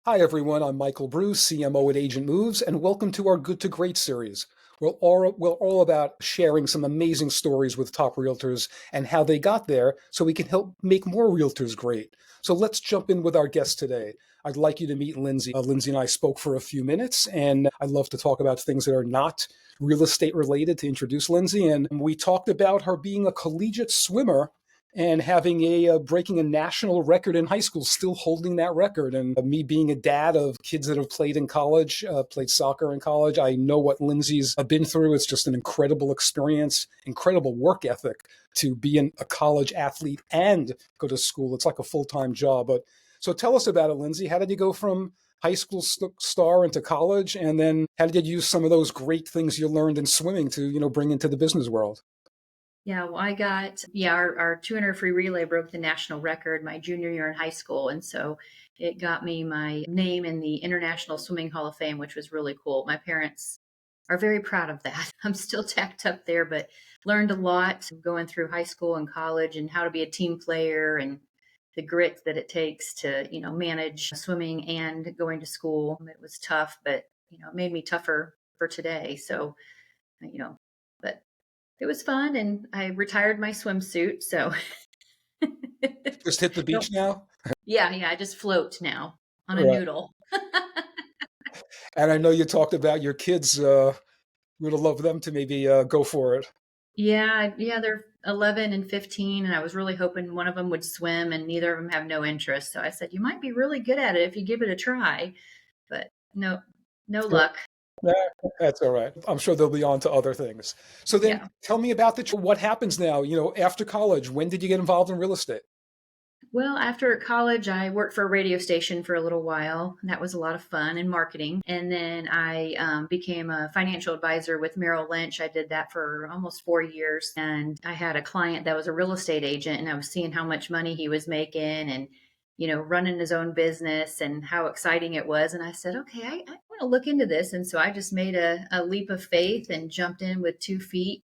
Hi, everyone. I'm Michael Bruce, CMO at Agent Moves, and welcome to our Good to Great series. We're all about sharing some amazing stories with top realtors and how they got there so we can help make more realtors great. So let's jump in with our guest today. I'd like you to meet Lindsey. Lindsey and I spoke for a few minutes, and I'd love to talk about things that are not real estate related to introduce Lindsey. And we talked about her being a collegiate swimmer and having a breaking a national record in high school, still holding that record. And me being a dad of kids that have played in college, played soccer in college, I know what Lindsay's been through. It's just an incredible experience, incredible work ethic to be a college athlete and go to school. It's like a full-time job. But so tell us about it, Lindsay. How did you go from high school star into college, and then how did you use some of those great things you learned in swimming to bring into the business world? Yeah, well, our 200 free relay broke the national record my junior year in high school. And so it got me my name in the International Swimming Hall of Fame, which was really cool. My parents are very proud of that. I'm still tacked up there, but learned a lot going through high school and college and how to be a team player and the grit that it takes to, manage swimming and going to school. It was tough, but, it made me tougher for today. So, you know, but it was fun, and I retired my swimsuit, so Just hit the no. beach now? Yeah, I just float now on a Right. noodle. And I know you talked about your kids. Would have loved them to maybe go for it. Yeah, they're 11 and 15, and I was really hoping one of them would swim, and neither of them have no interest. So I said, "You might be really good at it if you give it a try." But no Yeah, luck. yeah, that's all right. I'm sure they'll be on to other things. So then Yeah. tell me about what happens now, after college. When did you get involved in real estate? Well, after college, I worked for a radio station for a little while. That was a lot of fun and marketing. And then I became a financial advisor with Merrill Lynch. I did that for almost 4 years. And I had a client that was a real estate agent, and I was seeing how much money he was making and, running his own business and how exciting it was. And I said, okay, I want to look into this. And so I just made a leap of faith and jumped in with 2 feet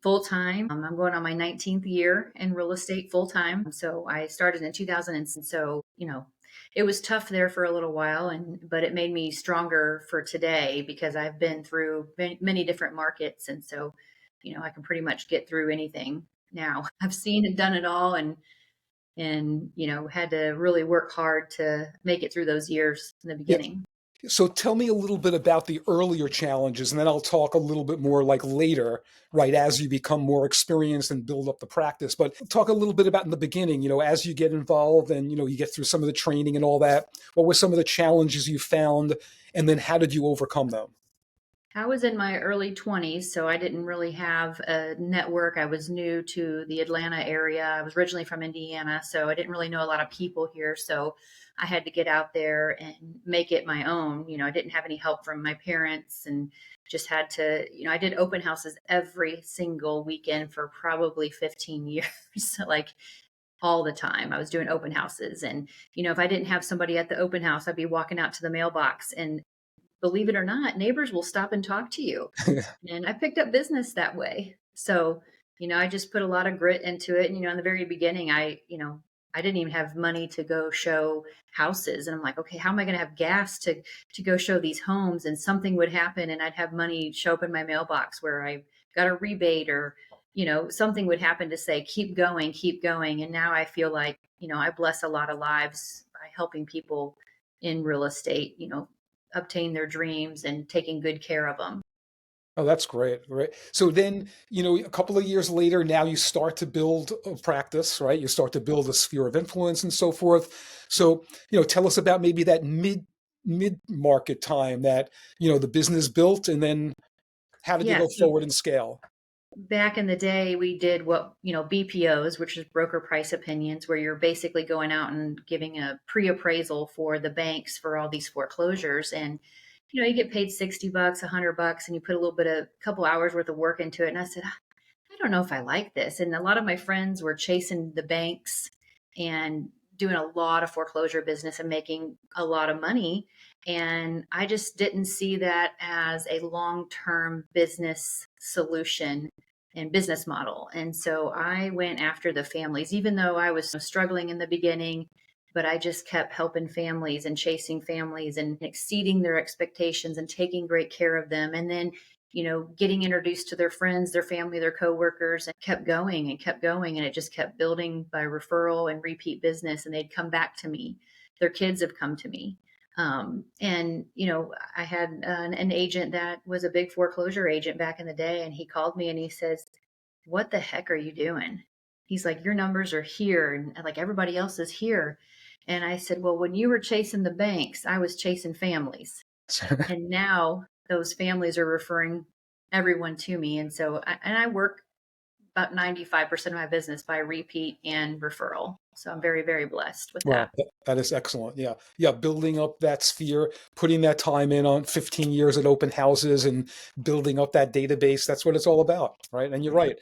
full time. I'm going on my 19th year in real estate full time. So I started in 2000. And so, it was tough there for a little while, but it made me stronger for today because I've been through many different markets. And so, I can pretty much get through anything now. I've seen and done it all, and, had to really work hard to make it through those years in the Yeah. beginning. So tell me a little bit about the earlier challenges, and then I'll talk a little bit more like later, right, as you become more experienced and build up the practice. But talk a little bit about in the beginning, as you get involved and, you get through some of the training and all that. What were some of the challenges you found, and then how did you overcome them? I was in my early 20s, so I didn't really have a network. I was new to the Atlanta area. I was originally from Indiana, so I didn't really know a lot of people here. So I had to get out there and make it my own. I didn't have any help from my parents and just had to, I did open houses every single weekend for probably 15 years. So like all the time. I was doing open houses. And, if I didn't have somebody at the open house, I'd be walking out to the mailbox, and believe it or not, neighbors will stop and talk to you. And I picked up business that way. So, I just put a lot of grit into it. And, in the very beginning, I didn't even have money to go show houses. And I'm like, okay, how am I going to have gas to go show these homes? And something would happen and I'd have money show up in my mailbox where I got a rebate or, something would happen to say, keep going, keep going. And now I feel like, I bless a lot of lives by helping people in real estate, obtain their dreams and taking good care of them. Oh, that's great. Right. So then, a couple of years later, now you start to build a practice, right? You start to build a sphere of influence and so forth. So, tell us about maybe that mid market time that, the business built, and then how did you Yeah. go So forward and scale? back in the day, we did what, BPOs, which is broker price opinions, where you're basically going out and giving a pre appraisal for the banks for all these foreclosures. And, you get paid $60, $100, and you put a little bit of couple hours worth of work into it. And I said, I don't know if I like this. And a lot of my friends were chasing the banks and doing a lot of foreclosure business and making a lot of money. And I just didn't see that as a long term business solution and business model. And so I went after the families, even though I was struggling in the beginning. but I just kept helping families and chasing families and exceeding their expectations and taking great care of them. And then, getting introduced to their friends, their family, their coworkers, and kept going and kept going. And it just kept building by referral and repeat business. And they'd come back to me. Their kids have come to me. And, I had an agent that was a big foreclosure agent back in the day. And he called me and he says, "What the heck are you doing?" He's like, "Your numbers are here and like everybody else is here." And I said, "Well, when you were chasing the banks, I was chasing families. And now those families are referring everyone to me." And so, I work about 95% of my business by repeat and referral. So I'm very, very blessed with Wow, that. that is excellent. Yeah. Yeah. Building up that sphere, putting that time in on 15 years at open houses and building up that database. That's what it's all about. Right. And you're Right.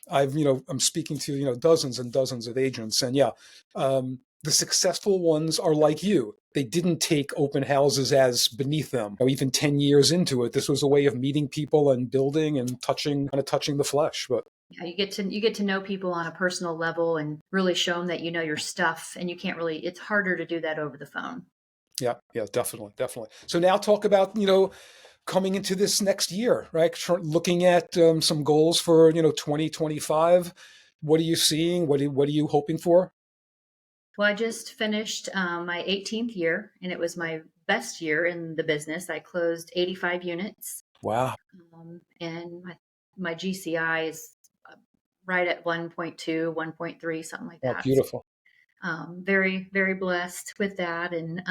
right. I'm speaking to, dozens and dozens of agents. And yeah, the successful ones are like you. They didn't take open houses as beneath them. Even 10 years into it, this was a way of meeting people and building and kind of touching the flesh. But Yeah, you get to know people on a personal level and really show them that you know your stuff, and you can't really, it's harder to do that over the phone. yeah, yeah, definitely, definitely. So now talk about, coming into this next year, right? Looking at some goals for 2025. What are you seeing? What are you hoping for? Well, I just finished my 18th year, and it was my best year in the business. I closed 85 units, Wow. and my GCI is right at 1.2, 1.3, something like Oh, that. So, beautiful. very, very blessed with that. And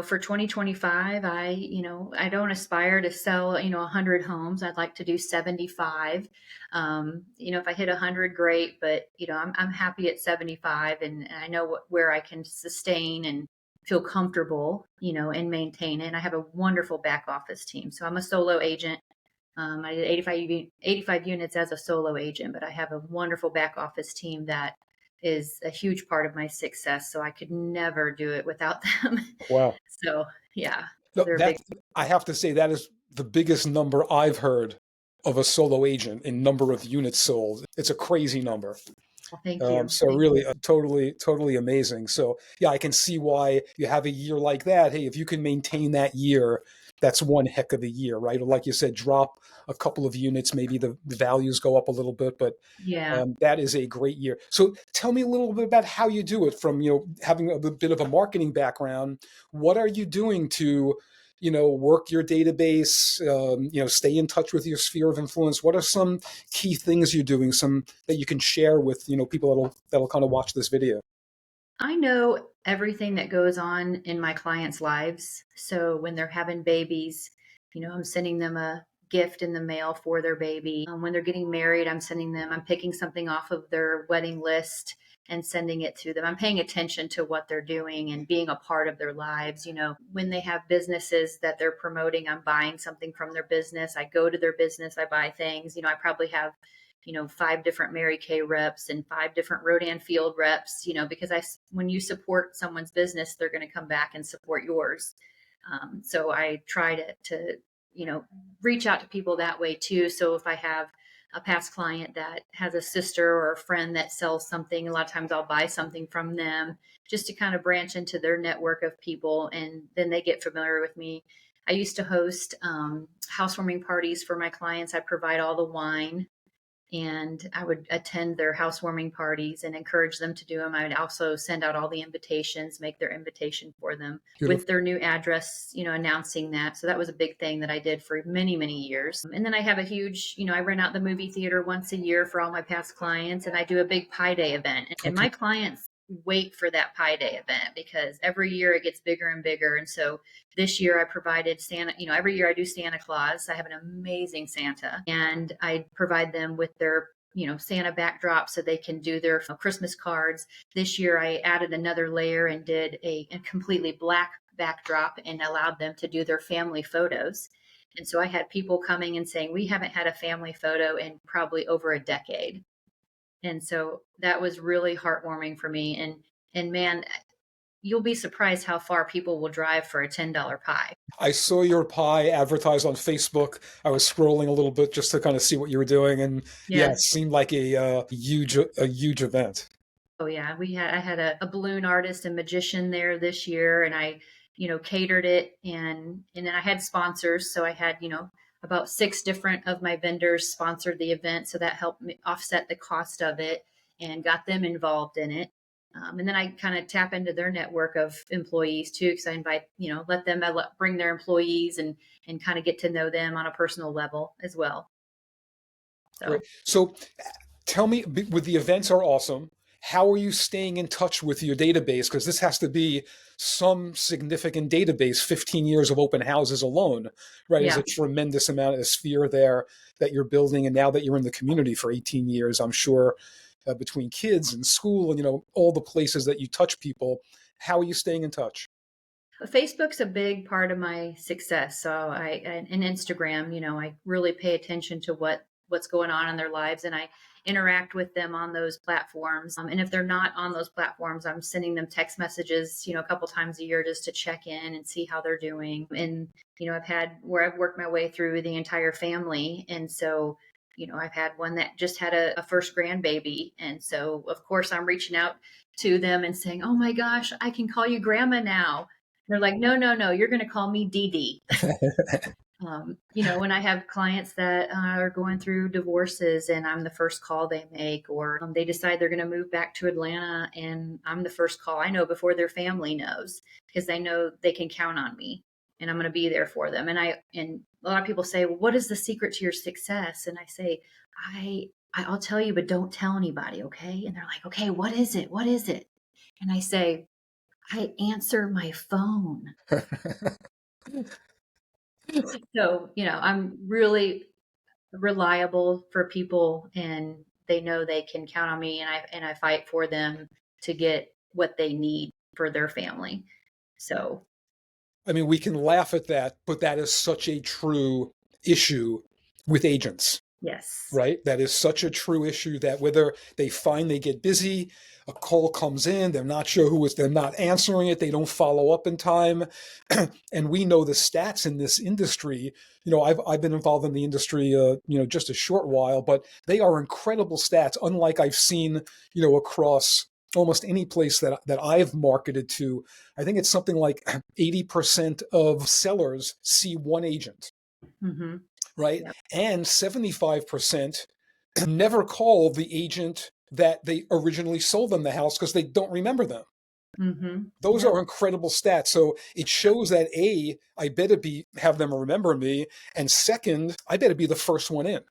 for 2025, I don't aspire to sell, 100 homes. I'd like to do 75. If I hit 100, great, but I'm happy at 75, and I know where I can sustain and feel comfortable, and maintain it. And I have a wonderful back office team. So I'm a solo agent. I did 85 units as a solo agent, but I have a wonderful back office team that is a huge part of my success. So I could never do it without them. Wow. So yeah, No, they're a big. I have to say that is the biggest number I've heard of a solo agent in number of units sold. It's a crazy number. Well, thank you, So thank really, you. totally, totally amazing. So yeah, I can see why you have a year like that. Hey, if you can maintain that year, that's one heck of a year, right? Or like you said, drop a couple of units, maybe the values go up a little bit, but Yeah, that is a great year. So tell me a little bit about how you do it. From having a bit of a marketing background, what are you doing to work your database, stay in touch with your sphere of influence? What are some key things you're doing, some that you can share with people that'll kind of watch this video? I know everything that goes on in my clients' lives. So when they're having babies, I'm sending them a gift in the mail for their baby. When they're getting married, I'm picking something off of their wedding list and sending it to them. I'm paying attention to what they're doing and being a part of their lives. When they have businesses that they're promoting, I'm buying something from their business. I go to their business, I buy things. I probably have 5 different Mary Kay reps and 5 different Rodan Field reps, because when you support someone's business, they're going to come back and support yours. So I try to, reach out to people that way too. So if I have a past client that has a sister or a friend that sells something, a lot of times I'll buy something from them just to kind of branch into their network of people, and then they get familiar with me. I used to host housewarming parties for my clients. I provide all the wine, and I would attend their housewarming parties and encourage them to do them. I would also send out all the invitations, make their invitation for them with Beautiful. their new address, announcing that. So that was a big thing that I did for many, many years. And then I have a huge, I rent out the movie theater once a year for all my past clients, and I do a big pie day event. And Okay. my clients wait for that pie day event because every year it gets bigger and bigger. And so this year I provided Santa, every year I do Santa Claus. I have an amazing Santa, and I provide them with their Santa backdrop so they can do their Christmas cards. This year I added another layer and did a completely black backdrop and allowed them to do their family photos. And so I had people coming and saying, "We haven't had a family photo in probably over a decade." And so that was really heartwarming for me. And man, you'll be surprised how far people will drive for a $10 pie. I saw your pie advertised on Facebook. I was scrolling a little bit just to kind of see what you were doing, and yeah, Yeah. it seemed like a huge event. Oh yeah, I had a balloon artist and magician there this year, and I, catered it, and then I had sponsors, so I had, about 6 different of my vendors sponsored the event, so that helped me offset the cost of it and got them involved in it. And then I kind of tap into their network of employees too, because I invite, let them bring their employees and kind of get to know them on a personal level as well. Great. So So tell me, with the events are awesome. How are you staying in touch with your database? Because this has to be some significant database. 15 years of open houses alone, right? Is yeah. a tremendous amount of a sphere there that you're building. And now that you're in the community for 18 years, I'm sure between kids and school and all the places that you touch people, how are you staying in touch? Facebook's a big part of my success. So and Instagram, I really pay attention to what's going on in their lives, and I interact with them on those platforms. And if they're not on those platforms, I'm sending them text messages, a couple times a year just to check in and see how they're doing. And I've had where I've worked my way through the entire family, and so I've had one that just had a first grandbaby, and so of course I'm reaching out to them and saying, "Oh my gosh, I can call you grandma now." They're like, no, no, no, you're going to call me Dee Dee. When I have clients that are going through divorces and I'm the first call they make, or they decide they're going to move back to Atlanta and I'm the first call I know before their family knows, because they know they can count on me and I'm going to be there for them. And a lot of people say, well, what is the secret to your success? And I say, I'll tell you, but don't tell anybody. Okay. And they're like, okay, what is it? What is it? And I say, I answer my phone. So, I'm really reliable for people and they know they can count on me, and I fight for them to get what they need for their family. So, I mean, we can laugh at that, but that is such a true issue with agents. yes. Right? That is such a true issue that whether they find they get busy, a call comes in, they're not sure who is, they're not answering it, they don't follow up in time. And we know the stats in this industry. I've been involved in the industry, just a short while, but they are incredible stats, unlike I've seen, across almost any place that I've marketed to. I think it's something like 80% of sellers see one agent, Mm-hmm. right? Yep. And 75% never call the agent that they originally sold them the house because they don't remember them. Mm-hmm. Those Yep. are incredible stats. So it shows that A, I better have them remember me, and second, I better be the first one in.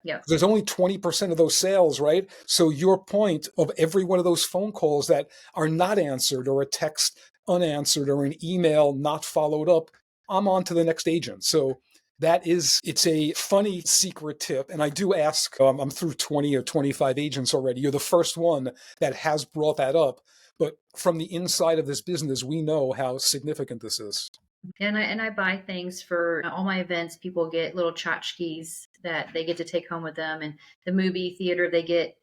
Yep. There's only 20% of those sales, right? So your point of every one of those phone calls that are not answered, or a text unanswered, or an email not followed up, I'm on to the next agent. So it's a funny secret tip. And I do ask, I'm through 20 or 25 agents already. You're the first one that has brought that up. But from the inside of this business, we know how significant this is. And I buy things for all my events. People get little tchotchkes that they get to take home with them, and the movie theater they get,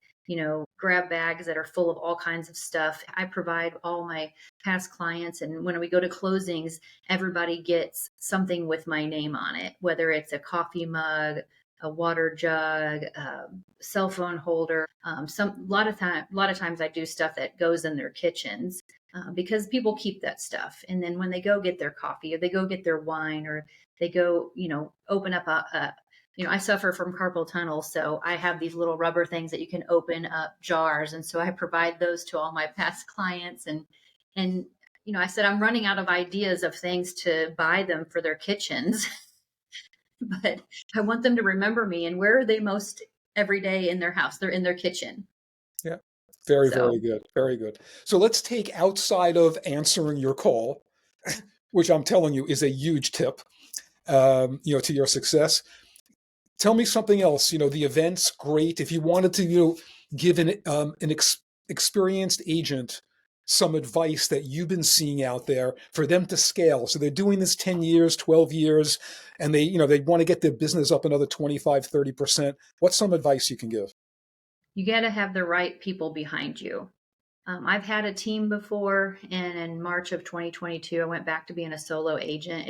grab bags that are full of all kinds of stuff. I provide all my past clients, and when we go to closings, everybody gets something with my name on it, whether it's a coffee mug, a water jug, a cell phone holder. A lot of times I do stuff that goes in their kitchens, because people keep that stuff. And then when they go get their coffee or they go get their wine or they go, open up I suffer from carpal tunnel. So I have these little rubber things that you can open up jars. And so I provide those to all my past clients. And, I said, I'm running out of ideas of things to buy them for their kitchens, but I want them to remember me. And where are they most every day in their house? They're in their kitchen. Yeah. Very, very So good. Very good. So let's take outside of answering your call, which I'm telling you is a huge tip, to your success. Tell me something else. The event's great. If you wanted to, give an experienced agent some advice that you've been seeing out there for them to scale. So they're doing this 10 years, 12 years, and they want to get their business up another 25, 30%. What's some advice you can give? you got to have the right people behind you. I've had a team before, and in March of 2022, I went back to being a solo agent.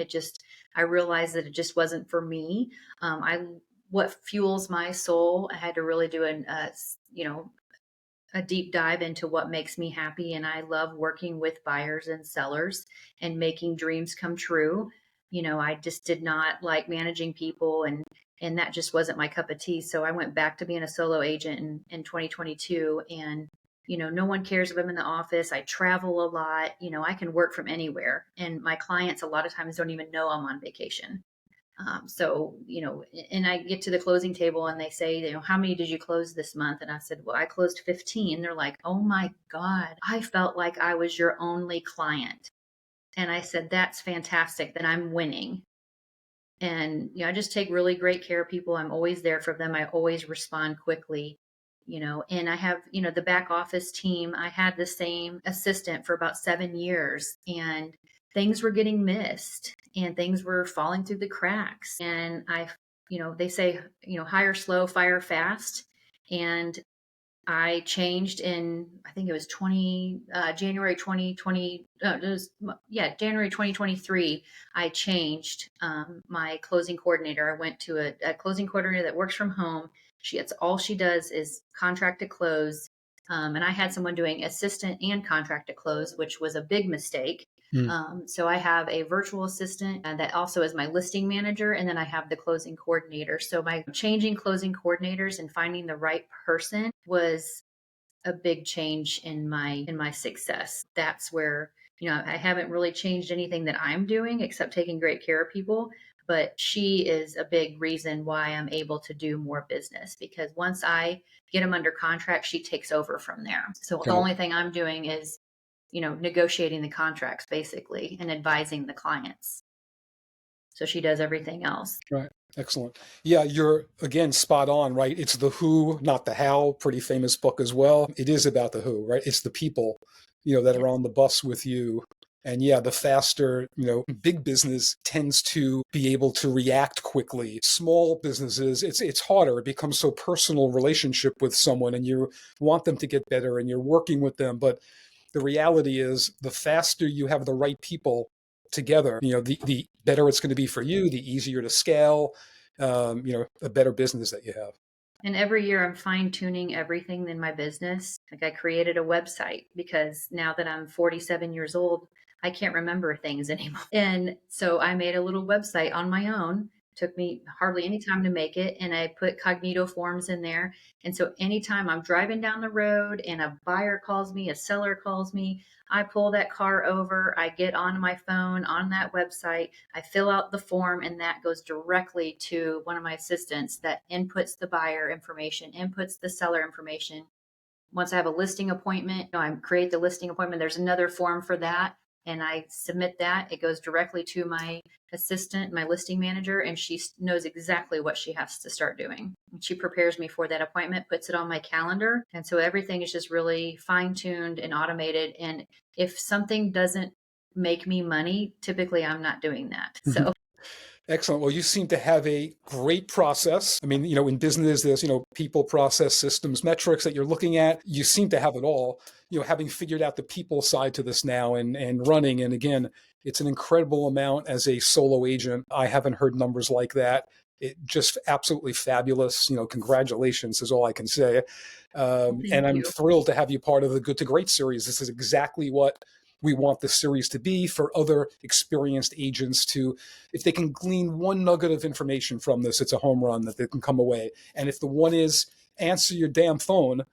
I realized that it just wasn't for me. What fuels my soul, I had to really do a deep dive into what makes me happy. And I love working with buyers and sellers and making dreams come true. I just did not like managing people, and that just wasn't my cup of tea. So I went back to being a solo agent in 2022. And no one cares if I'm in the office. I travel a lot. I can work from anywhere. And my clients a lot of times don't even know I'm on vacation. So, and I get to the closing table and they say, how many did you close this month? And I said, well, I closed 15. They're like, oh my God, I felt like I was your only client. And I said, that's fantastic. Then I'm winning. And, I just take really great care of people. I'm always there for them. I always respond quickly. And I have, the back office team. I had the same assistant for about 7 years, and things were getting missed and things were falling through the cracks. And they say, hire slow, fire fast. And I changed in, I think it was January 2020. January 2023. I changed my closing coordinator. I went to a closing coordinator that works from home. That's all she does is contract to close. And I had someone doing assistant and contract to close, which was a big mistake. Mm. So I have a virtual assistant that also is my listing manager, and then I have the closing coordinator. So by changing closing coordinators and finding the right person was a big change in my success. That's where, I haven't really changed anything that I'm doing except taking great care of people. But she is a big reason why I'm able to do more business, because once I get them under contract, she takes over from there. So the Got it. only thing I'm doing is, negotiating the contracts basically and advising the clients. So she does everything else. Right. Excellent. Yeah, you're again spot on, right? It's the who, not the how. Pretty famous book as well. It is about the who, right? It's the people, that are Yes. on the bus with you. And yeah, the faster, big business tends to be able to react quickly. Small businesses, it's harder. It becomes so personal relationship with someone and you want them to get better and you're working with them. But the reality is the faster you have the right people together, the better it's going to be for you, the easier to scale, a better business that you have. And every year I'm fine tuning everything in my business. Like I created a website because now that I'm 47 years old, I can't remember things anymore. And so I made a little website on my own. Took me hardly any time to make it. And I put cognito forms in there. And so anytime I'm driving down the road and a buyer calls me, a seller calls me, I pull that car over, I get on my phone on that website, I fill out the form, and that goes directly to one of my assistants that inputs the buyer information, inputs the seller information. Once I have a listing appointment, I create the listing appointment. There's another form for that, and I submit that. It goes directly to my assistant, my listing manager, and she knows exactly what she has to start doing. She prepares me for that appointment, puts it on my calendar. And so everything is just really fine tuned and automated. And if something doesn't make me money, typically I'm not doing that. So Excellent. Well, you seem to have a great process. I mean, in business, there's, people, process, systems, metrics that you're looking at. You seem to have it all, having figured out the people side to this now and running. And again, it's an incredible amount as a solo agent. I haven't heard numbers like that. It just absolutely fabulous. Congratulations is all I can say. And thank I'm you. thrilled to have you part of the Good to Great series. This is exactly what we want this series to be for other experienced agents to, if they can glean one nugget of information from this, it's a home run that they can come away. And if the one is answer your damn phone,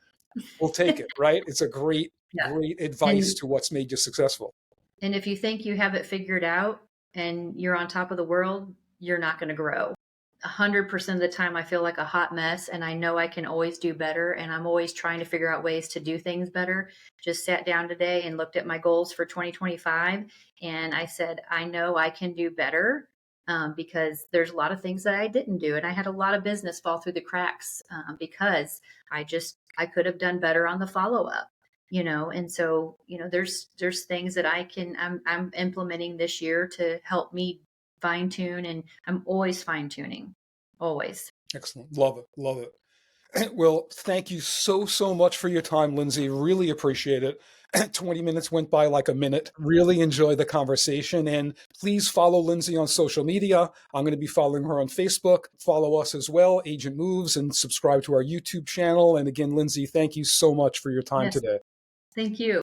we'll take it, right? It's a great, Yeah. great advice And to what's made you successful. And if you think you have it figured out and you're on top of the world, you're not going to grow. 100% of the time, I feel like a hot mess, and I know I can always do better. And I'm always trying to figure out ways to do things better. Just sat down today and looked at my goals for 2025. And I said, I know I can do better, because there's a lot of things that I didn't do. And I had a lot of business fall through the cracks, because I could have done better on the follow up. And so there's things that I'm implementing this year to help me fine tune, and I'm always fine tuning, always. Excellent. Love it. Love it. Well, thank you so, so much for your time, Lindsey. Really appreciate it. 20 minutes went by like a minute. Really enjoy the conversation. And please follow Lindsey on social media. I'm going to be following her on Facebook. Follow us as well, Agent Moves, and subscribe to our YouTube channel. And again, Lindsey, thank you so much for your time Yes. today. Thank you.